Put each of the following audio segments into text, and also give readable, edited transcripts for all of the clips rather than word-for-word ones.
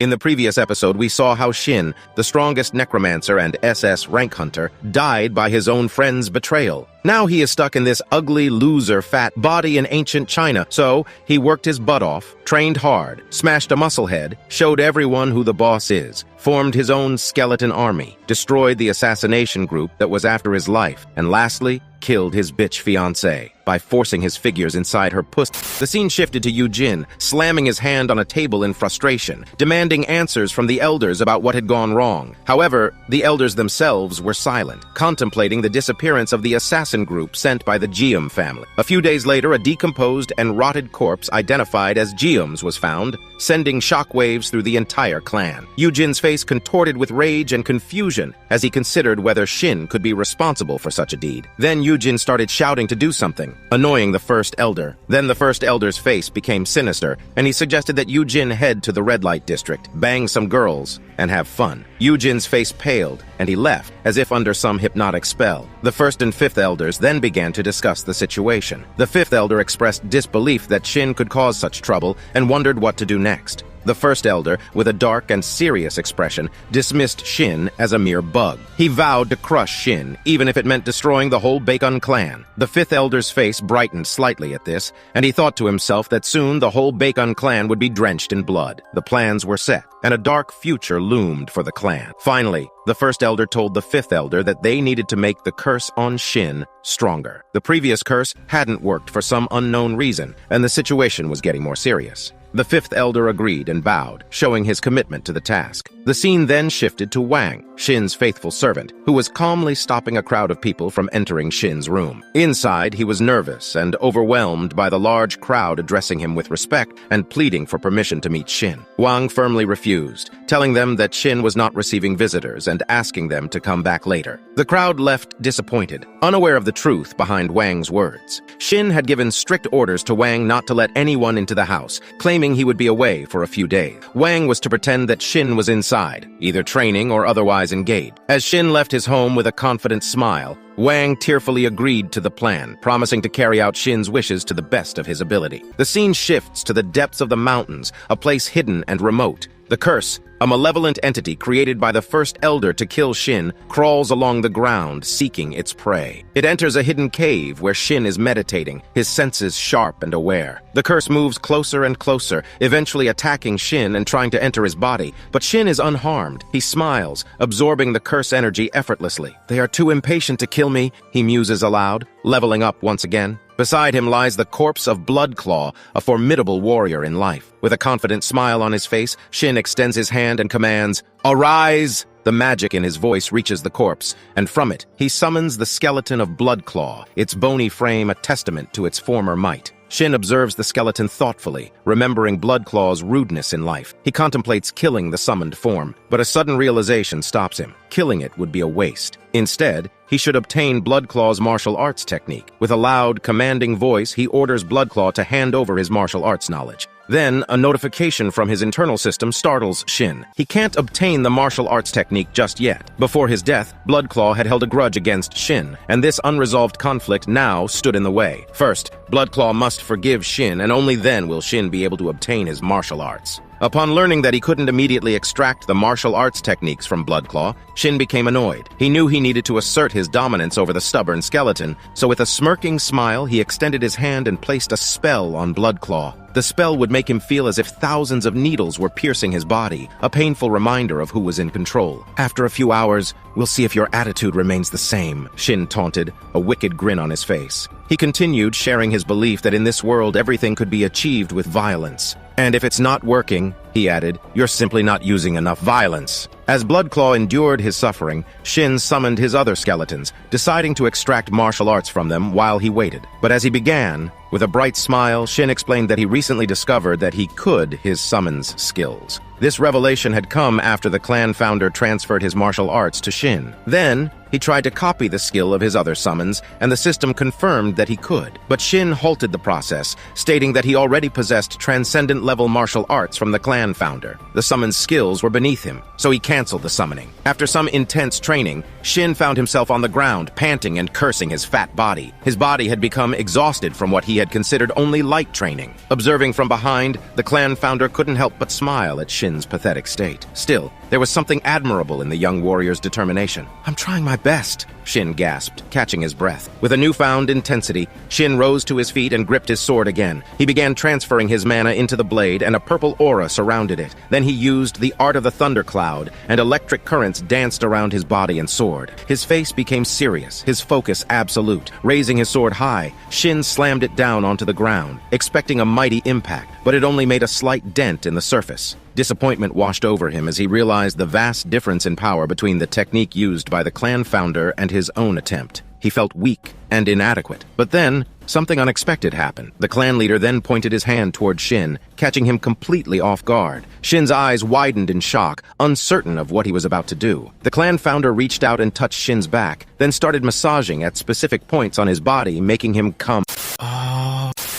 In the previous episode, we saw how Shin, the strongest necromancer and SS rank hunter, died by his own friend's betrayal. Now he is stuck in this ugly loser fat body in ancient China, so he worked his butt off, trained hard, smashed a muscle head, showed everyone who the boss is, formed his own skeleton army, destroyed the assassination group that was after his life, and lastly, killed his bitch fiancée by forcing his figures inside her pussy. The scene shifted to Yujin, slamming his hand on a table in frustration, demanding answers from the elders about what had gone wrong. However, the elders themselves were silent, contemplating the disappearance of the assassin group sent by the Geum family. A few days later, a decomposed and rotted corpse identified as Geum's was found, sending shockwaves through the entire clan. Yujin's face contorted with rage and confusion as he considered whether Shin could be responsible for such a deed. Then Yujin started shouting to do something, annoying the first elder. Then the first elder's face became sinister, and he suggested that Yujin head to the red light district, bang some girls, and have fun. Yujin's face paled, and he left, as if under some hypnotic spell. The first and fifth elders then began to discuss the situation. The fifth elder expressed disbelief that Shin could cause such trouble and wondered what to do next. The first elder, with a dark and serious expression, dismissed Shin as a mere bug. He vowed to crush Shin, even if it meant destroying the whole Bacon clan. The fifth elder's face brightened slightly at this, and he thought to himself that soon the whole Bacon clan would be drenched in blood. The plans were set, and a dark future loomed for the clan. Finally, the first elder told the fifth elder that they needed to make the curse on Shin stronger. The previous curse hadn't worked for some unknown reason, and the situation was getting more serious. The fifth elder agreed and bowed, showing his commitment to the task. The scene then shifted to Wang, Shin's faithful servant, who was calmly stopping a crowd of people from entering Shin's room. Inside, he was nervous and overwhelmed by the large crowd addressing him with respect and pleading for permission to meet Shin. Wang firmly refused, telling them that Shin was not receiving visitors and asking them to come back later. The crowd left disappointed, unaware of the truth behind Wang's words. Shin had given strict orders to Wang not to let anyone into the house, claiming he would be away for a few days. Wang was to pretend that Shin was inside, either training or otherwise engaged. As Shin left his home with a confident smile, Wang tearfully agreed to the plan, promising to carry out Shin's wishes to the best of his ability. The scene shifts to the depths of the mountains, a place hidden and remote. The curse, a malevolent entity created by the first elder to kill Shin, crawls along the ground, seeking its prey. It enters a hidden cave where Shin is meditating, his senses sharp and aware. The curse moves closer and closer, eventually attacking Shin and trying to enter his body, but Shin is unharmed. He smiles, absorbing the curse energy effortlessly. "They are too impatient to kill me," he muses aloud, leveling up once again. Beside him lies the corpse of Bloodclaw, a formidable warrior in life. With a confident smile on his face, Shin extends his hand and commands, "Arise!" The magic in his voice reaches the corpse, and from it, he summons the skeleton of Bloodclaw, its bony frame a testament to its former might. Shin observes the skeleton thoughtfully, remembering Bloodclaw's rudeness in life. He contemplates killing the summoned form, but a sudden realization stops him. Killing it would be a waste. Instead, he should obtain Bloodclaw's martial arts technique. With a loud, commanding voice, he orders Bloodclaw to hand over his martial arts knowledge. Then, a notification from his internal system startles Shin. He can't obtain the martial arts technique just yet. Before his death, Bloodclaw had held a grudge against Shin, and this unresolved conflict now stood in the way. First, Bloodclaw must forgive Shin, and only then will Shin be able to obtain his martial arts. Upon learning that he couldn't immediately extract the martial arts techniques from Bloodclaw, Shin became annoyed. He knew he needed to assert his dominance over the stubborn skeleton, so with a smirking smile, he extended his hand and placed a spell on Bloodclaw. The spell would make him feel as if thousands of needles were piercing his body, a painful reminder of who was in control. "After a few hours, we'll see if your attitude remains the same," Shin taunted, a wicked grin on his face. He continued, sharing his belief that in this world everything could be achieved with violence. "And if it's not working," he added, "you're simply not using enough violence." As Bloodclaw endured his suffering, Shin summoned his other skeletons, deciding to extract martial arts from them while he waited. But as he began, with a bright smile, Shin explained that he recently discovered that he could his summons skills. This revelation had come after the clan founder transferred his martial arts to Shin. Then, he tried to copy the skill of his other summons, and the system confirmed that he could. But Shin halted the process, stating that he already possessed transcendent-level martial arts from the clan founder. The summon's skills were beneath him, so he canceled the summoning. After some intense training, Shin found himself on the ground, panting and cursing his fat body. His body had become exhausted from what he had considered only light training. Observing from behind, the clan founder couldn't help but smile at Shin's pathetic state. Still, there was something admirable in the young warrior's determination. "I'm trying my best," Shin gasped, catching his breath. With a newfound intensity, Shin rose to his feet and gripped his sword again. He began transferring his mana into the blade, and a purple aura surrounded it. Then he used the art of the thundercloud, and electric currents danced around his body and sword. His face became serious, his focus absolute. Raising his sword high, Shin slammed it down onto the ground, expecting a mighty impact, but it only made a slight dent in the surface. Disappointment washed over him as he realized the vast difference in power between the technique used by the clan founder and his own attempt. He felt weak and inadequate. But then, something unexpected happened. The clan leader then pointed his hand toward Shin, catching him completely off guard. Shin's eyes widened in shock, uncertain of what he was about to do. The clan founder reached out and touched Shin's back, then started massaging at specific points on his body, making him come.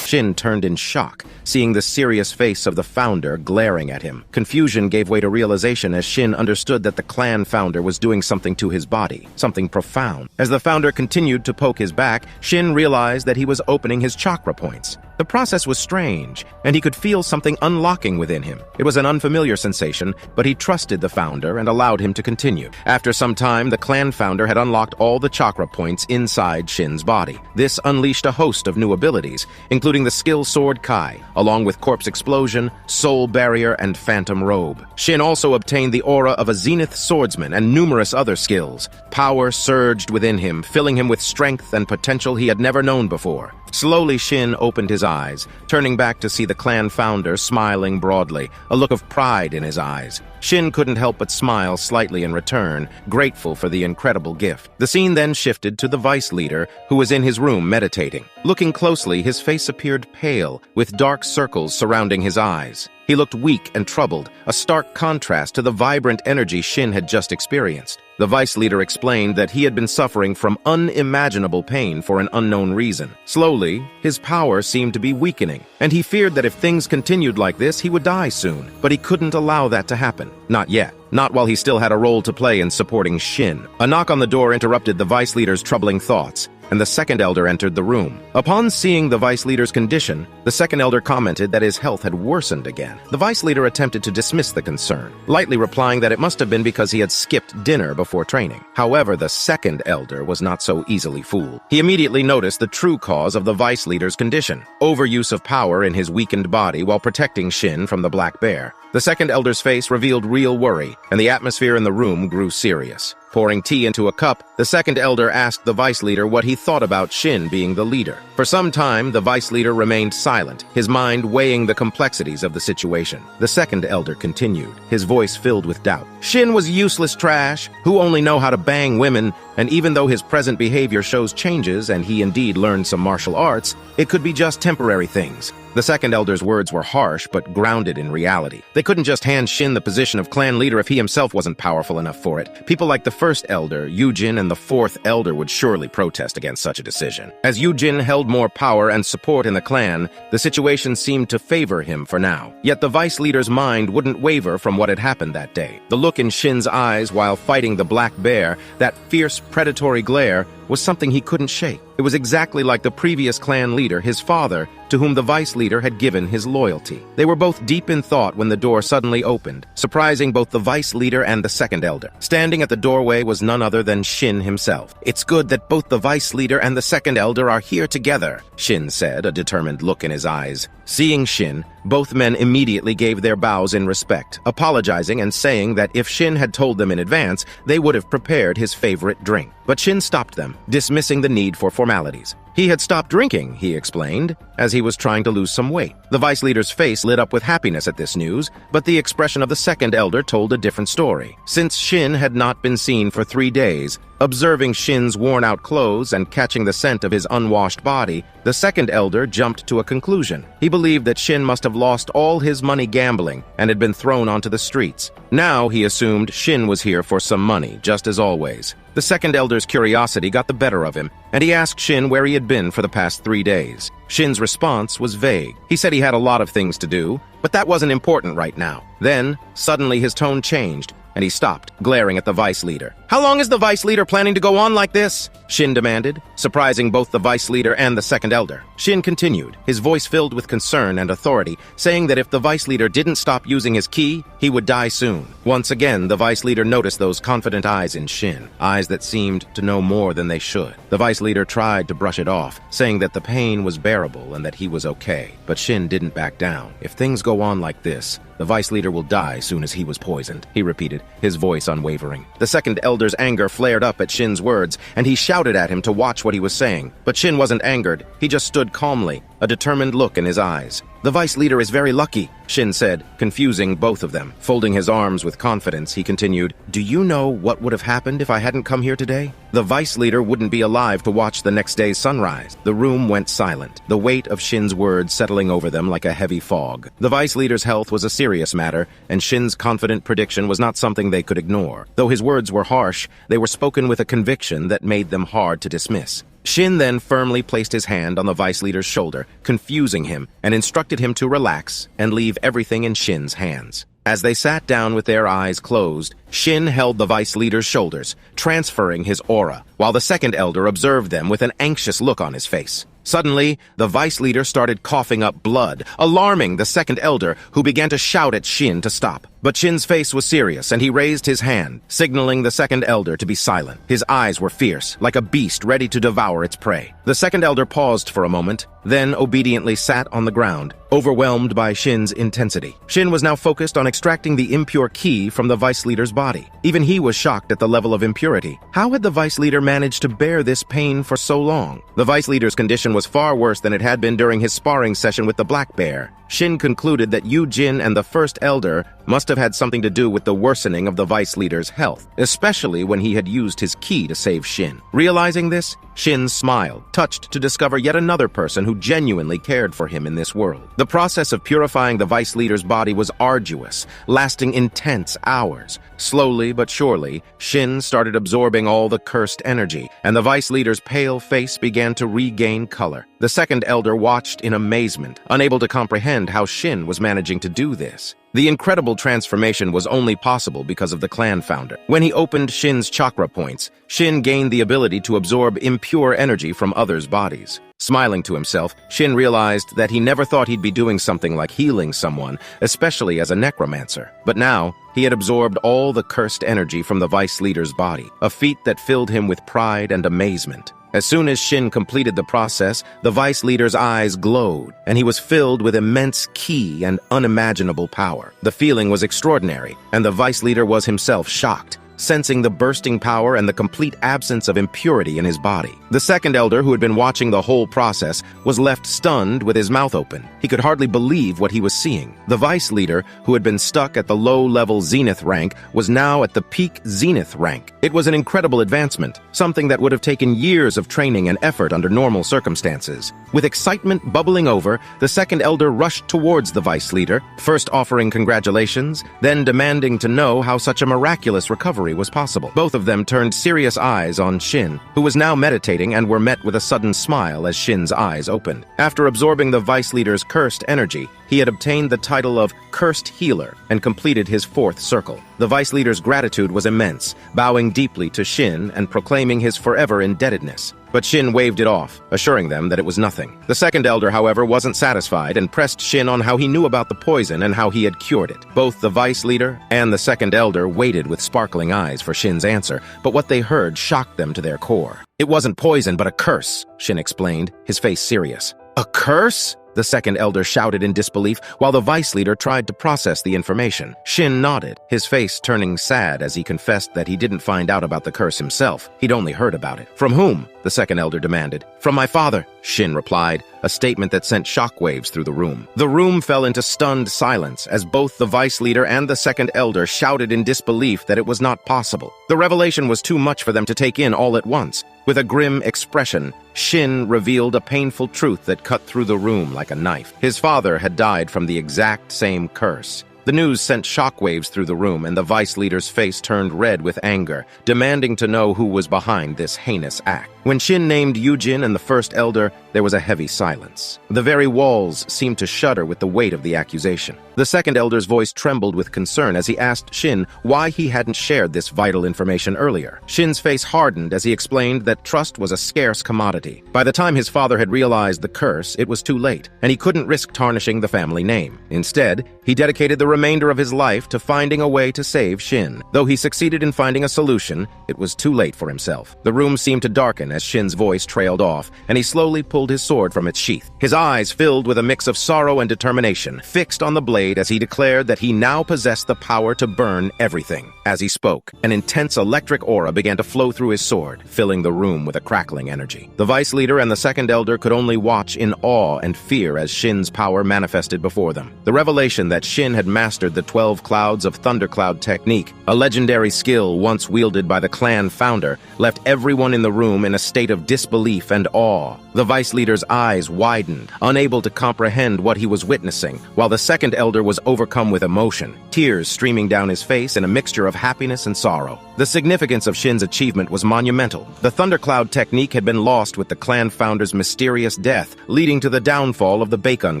Shin turned in shock, seeing the serious face of the founder glaring at him. Confusion gave way to realization as Shin understood that the clan founder was doing something to his body, something profound. As the founder continued to poke his back, Shin realized that he was opening his chakra points. The process was strange, and he could feel something unlocking within him. It was an unfamiliar sensation, but he trusted the founder and allowed him to continue. After some time, the clan founder had unlocked all the chakra points inside Shin's body. This unleashed a host of new abilities, including the skill Sword Kai, along with Corpse Explosion, Soul Barrier, and Phantom Robe. Shin also obtained the aura of a Zenith Swordsman and numerous other skills. Power surged within him, filling him with strength and potential he had never known before. Slowly, Shin opened his eyes, turning back to see the clan founder smiling broadly, a look of pride in his eyes. Shin couldn't help but smile slightly in return, grateful for the incredible gift. The scene then shifted to the vice leader, who was in his room meditating. Looking closely, his face appeared pale, with dark circles surrounding his eyes. He looked weak and troubled, a stark contrast to the vibrant energy Shin had just experienced. The vice leader explained that he had been suffering from unimaginable pain for an unknown reason. Slowly, his power seemed to be weakening, and he feared that if things continued like this, he would die soon. But he couldn't allow that to happen. Not yet. Not while he still had a role to play in supporting Shin. A knock on the door interrupted the vice leader's troubling thoughts, and the second elder entered the room. Upon seeing the vice leader's condition, the second elder commented that his health had worsened again. The vice leader attempted to dismiss the concern, lightly replying that it must have been because he had skipped dinner before training. However, the second elder was not so easily fooled. He immediately noticed the true cause of the vice leader's condition: overuse of power in his weakened body while protecting Shin from the Black Bear. The second elder's face revealed real worry, and the atmosphere in the room grew serious. Pouring tea into a cup, the second elder asked the vice leader what he thought about Shin being the leader. For some time, the vice leader remained silent, his mind weighing the complexities of the situation. The second elder continued, his voice filled with doubt. Shin was useless trash, who only know how to bang women, and even though his present behavior shows changes and he indeed learned some martial arts, it could be just temporary things. The second elder's words were harsh but grounded in reality. They couldn't just hand Shin the position of clan leader if he himself wasn't powerful enough for it. People like the first elder, Yujin, and the fourth elder would surely protest against such a decision. As Yujin held more power and support in the clan, the situation seemed to favor him for now. Yet the vice leader's mind wouldn't waver from what had happened that day. The look in Shin's eyes while fighting the Black Bear, that fierce predatory glare, was something he couldn't shake. It was exactly like the previous clan leader, his father, to whom the vice leader had given his loyalty. They were both deep in thought when the door suddenly opened, surprising both the vice leader and the second elder. Standing at the doorway was none other than Shin himself. "It's good that both the vice leader and the second elder are here together," Shin said, a determined look in his eyes. Seeing Shin, both men immediately gave their bows in respect, apologizing and saying that if Shin had told them in advance, they would have prepared his favorite drink. But Shin stopped them, dismissing the need for formalities. He had stopped drinking, he explained, as he was trying to lose some weight. The vice leader's face lit up with happiness at this news, but the expression of the second elder told a different story. Since Shin had not been seen for 3 days, observing Shin's worn-out clothes and catching the scent of his unwashed body, the second elder jumped to a conclusion. He believed that Shin must have lost all his money gambling and had been thrown onto the streets. Now he assumed Shin was here for some money, just as always. The second elder's curiosity got the better of him, and he asked Shin where he had been for the past 3 days. Shin's response was vague. He said he had a lot of things to do, but that wasn't important right now. Then, suddenly his tone changed. and he stopped, glaring at the vice leader. "How long is the vice leader planning to go on like this?" Shin demanded, surprising both the vice leader and the second elder. Shin continued, his voice filled with concern and authority, saying that if the vice leader didn't stop using his ki, he would die soon. Once again, the vice leader noticed those confident eyes in Shin, eyes that seemed to know more than they should. The vice leader tried to brush it off, saying that the pain was bearable and that he was okay. But Shin didn't back down. "If things go on like this, the vice leader will die soon as he was poisoned," he repeated, his voice unwavering. The second elder's anger flared up at Shin's words, and he shouted at him to watch what he was saying. But Shin wasn't angered. He just stood calmly, a determined look in his eyes. "The vice leader is very lucky," Shin said, confusing both of them. Folding his arms with confidence, he continued, "Do you know what would have happened if I hadn't come here today? The vice leader wouldn't be alive to watch the next day's sunrise." The room went silent, the weight of Shin's words settling over them like a heavy fog. The vice leader's health was a serious matter, and Shin's confident prediction was not something they could ignore. Though his words were harsh, they were spoken with a conviction that made them hard to dismiss. Shin then firmly placed his hand on the vice leader's shoulder, confusing him, and instructed him to relax and leave everything in Shin's hands. As they sat down with their eyes closed, Shin held the vice leader's shoulders, transferring his aura, while the second elder observed them with an anxious look on his face. Suddenly, the vice leader started coughing up blood, alarming the second elder, who began to shout at Shin to stop. But Shin's face was serious, and he raised his hand, signaling the second elder to be silent. His eyes were fierce, like a beast ready to devour its prey. The second elder paused for a moment, then obediently sat on the ground, overwhelmed by Shin's intensity. Shin was now focused on extracting the impure ki from the vice leader's body. Even he was shocked at the level of impurity. How had the vice leader managed to bear this pain for so long? The vice leader's condition was far worse than it had been during his sparring session with the Black Bear. Shin concluded that Yu Jin and the first elder must have had something to do with the worsening of the vice leader's health, especially when he had used his ki to save Shin. Realizing this, Shin smiled, touched to discover yet another person who genuinely cared for him in this world. The process of purifying the vice leader's body was arduous, lasting intense hours. Slowly but surely, Shin started absorbing all the cursed energy, and the vice leader's pale face began to regain color. The second elder watched in amazement, unable to comprehend how Shin was managing to do this. The incredible transformation was only possible because of the clan founder. When he opened Shin's chakra points, Shin gained the ability to absorb impure energy from others' bodies. Smiling to himself, Shin realized that he never thought he'd be doing something like healing someone, especially as a necromancer. But now, he had absorbed all the cursed energy from the vice leader's body, a feat that filled him with pride and amazement. As soon as Shin completed the process, the vice leader's eyes glowed, and he was filled with immense ki and unimaginable power. The feeling was extraordinary, and the vice leader was himself shocked, sensing the bursting power and the complete absence of impurity in his body. The second elder, who had been watching the whole process, was left stunned with his mouth open. He could hardly believe what he was seeing. The vice leader, who had been stuck at the low-level Zenith rank, was now at the peak Zenith rank. It was an incredible advancement, something that would have taken years of training and effort under normal circumstances. With excitement bubbling over, the second elder rushed towards the vice leader, first offering congratulations, then demanding to know how such a miraculous recovery was possible. Both of them turned serious eyes on Shin, who was now meditating, and were met with a sudden smile as Shin's eyes opened. After absorbing the vice leader's cursed energy, he had obtained the title of Cursed Healer and completed his fourth circle. The vice leader's gratitude was immense, bowing deeply to Shin and proclaiming his forever indebtedness. But Shin waved it off, assuring them that it was nothing. The second elder, however, wasn't satisfied and pressed Shin on how he knew about the poison and how he had cured it. Both the vice leader and the second elder waited with sparkling eyes for Shin's answer, but what they heard shocked them to their core. "It wasn't poison, but a curse," Shin explained, his face serious. "A curse?" the second elder shouted in disbelief, while the vice leader tried to process the information. Shin nodded, his face turning sad as he confessed that he didn't find out about the curse himself. He'd only heard about it. "From whom?" the second elder demanded. "From my father," Shin replied, a statement that sent shockwaves through the room. The room fell into stunned silence as both the vice leader and the second elder shouted in disbelief that it was not possible. The revelation was too much for them to take in all at once. With a grim expression, Shin revealed a painful truth that cut through the room like a knife. His father had died from the exact same curse. The news sent shockwaves through the room, and the vice leader's face turned red with anger, demanding to know who was behind this heinous act. When Shin named Yu Jin and the first elder, there was a heavy silence. The very walls seemed to shudder with the weight of the accusation. The second elder's voice trembled with concern as he asked Shin why he hadn't shared this vital information earlier. Shin's face hardened as he explained that trust was a scarce commodity. By the time his father had realized the curse, it was too late, and he couldn't risk tarnishing the family name. Instead, he dedicated the remainder of his life to finding a way to save Shin. Though he succeeded in finding a solution, it was too late for himself. The room seemed to darken as Shin's voice trailed off, and he slowly pulled his sword from its sheath. His eyes filled with a mix of sorrow and determination, fixed on the blade as he declared that he now possessed the power to burn everything. As he spoke, an intense electric aura began to flow through his sword, filling the room with a crackling energy. The vice leader and the second elder could only watch in awe and fear as Shin's power manifested before them. The revelation that Shin had mastered the 12 Clouds of Thundercloud technique, a legendary skill once wielded by the clan founder, left everyone in the room in a state of disbelief and awe. The vice leader's eyes widened, unable to comprehend what he was witnessing, while the second elder was overcome with emotion, tears streaming down his face in a mixture of happiness and sorrow. The significance of Shin's achievement was monumental. The Thundercloud technique had been lost with the clan founder's mysterious death, leading to the downfall of the Bacon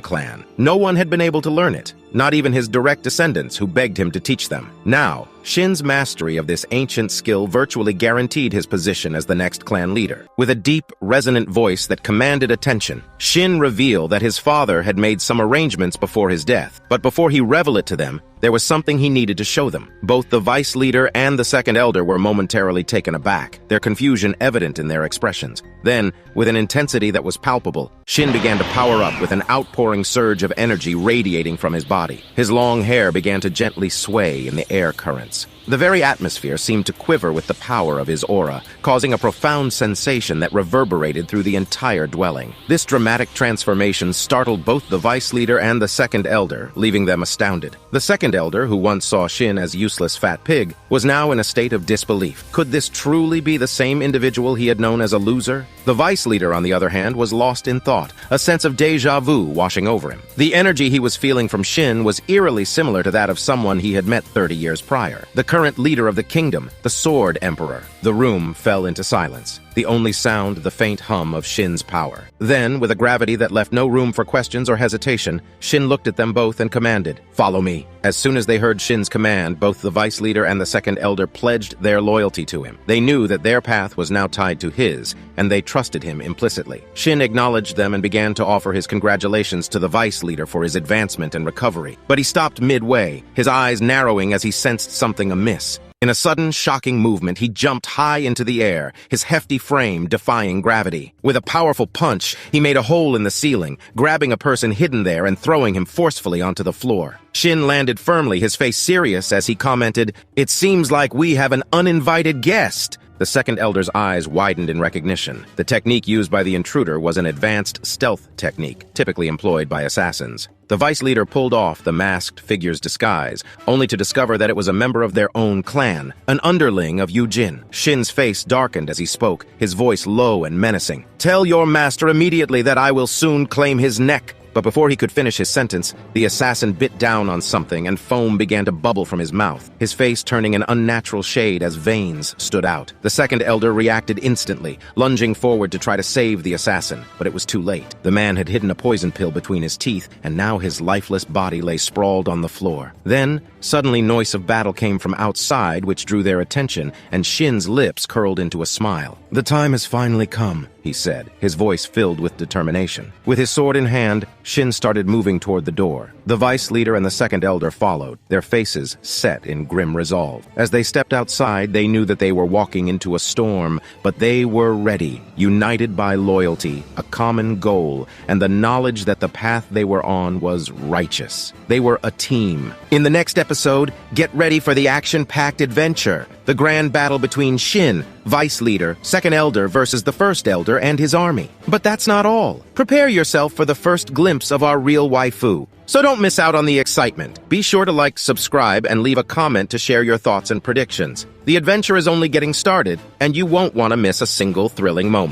clan. No one had been able to learn it, not even his direct descendants who begged him to teach them. Now, Shin's mastery of this ancient skill virtually guaranteed his position as the next clan leader. With a deep, resonant voice that commanded attention, Shin revealed that his father had made some arrangements before his death, but before he revealed it to them, there was something he needed to show them. Both the vice leader and the second elder were momentarily taken aback, their confusion evident in their expressions. Then, with an intensity that was palpable, Shin began to power up with an outpouring surge of energy radiating from his body. His long hair began to gently sway in the air currents. The very atmosphere seemed to quiver with the power of his aura, causing a profound sensation that reverberated through the entire dwelling. This dramatic transformation startled both the vice leader and the second elder, leaving them astounded. The second elder, who once saw Shin as useless fat pig, was now in a state of disbelief. Could this truly be the same individual he had known as a loser? The vice leader, on the other hand, was lost in thought, a sense of déjà vu washing over him. The energy he was feeling from Shin was eerily similar to that of someone he had met 30 years prior. The current leader of the kingdom, the Sword Emperor. The room fell into silence, the only sound the faint hum of Shin's power. Then, with a gravity that left no room for questions or hesitation, Shin looked at them both and commanded, "Follow me." As soon as they heard Shin's command, both the vice leader and the second elder pledged their loyalty to him. They knew that their path was now tied to his, and they trusted him implicitly. Shin acknowledged them and began to offer his congratulations to the vice leader for his advancement and recovery. But he stopped midway, his eyes narrowing as he sensed something amiss. In a sudden, shocking movement, he jumped high into the air, his hefty frame defying gravity. With a powerful punch, he made a hole in the ceiling, grabbing a person hidden there and throwing him forcefully onto the floor. Shin landed firmly, his face serious as he commented, "It seems like we have an uninvited guest." The second elder's eyes widened in recognition. The technique used by the intruder was an advanced stealth technique, typically employed by assassins. The vice leader pulled off the masked figure's disguise, only to discover that it was a member of their own clan, an underling of Yujin. Shin's face darkened as he spoke, his voice low and menacing. "Tell your master immediately that I will soon claim his neck." But before he could finish his sentence, the assassin bit down on something and foam began to bubble from his mouth, his face turning an unnatural shade as veins stood out. The second elder reacted instantly, lunging forward to try to save the assassin, but it was too late. The man had hidden a poison pill between his teeth, and now his lifeless body lay sprawled on the floor. Then, suddenly noise of battle came from outside, which drew their attention, and Shin's lips curled into a smile. "The time has finally come," he said, his voice filled with determination. With his sword in hand, Shin started moving toward the door. The vice leader and the second elder followed, their faces set in grim resolve. As they stepped outside, they knew that they were walking into a storm, but they were ready, united by loyalty, a common goal, and the knowledge that the path they were on was righteous. They were a team. In the next episode, get ready for the action-packed adventure. The grand battle between Shin, vice leader, second elder versus the first elder and his army. But that's not all. Prepare yourself for the first glimpse of our real waifu. So don't miss out on the excitement. Be sure to like, subscribe, and leave a comment to share your thoughts and predictions. The adventure is only getting started, and you won't want to miss a single thrilling moment.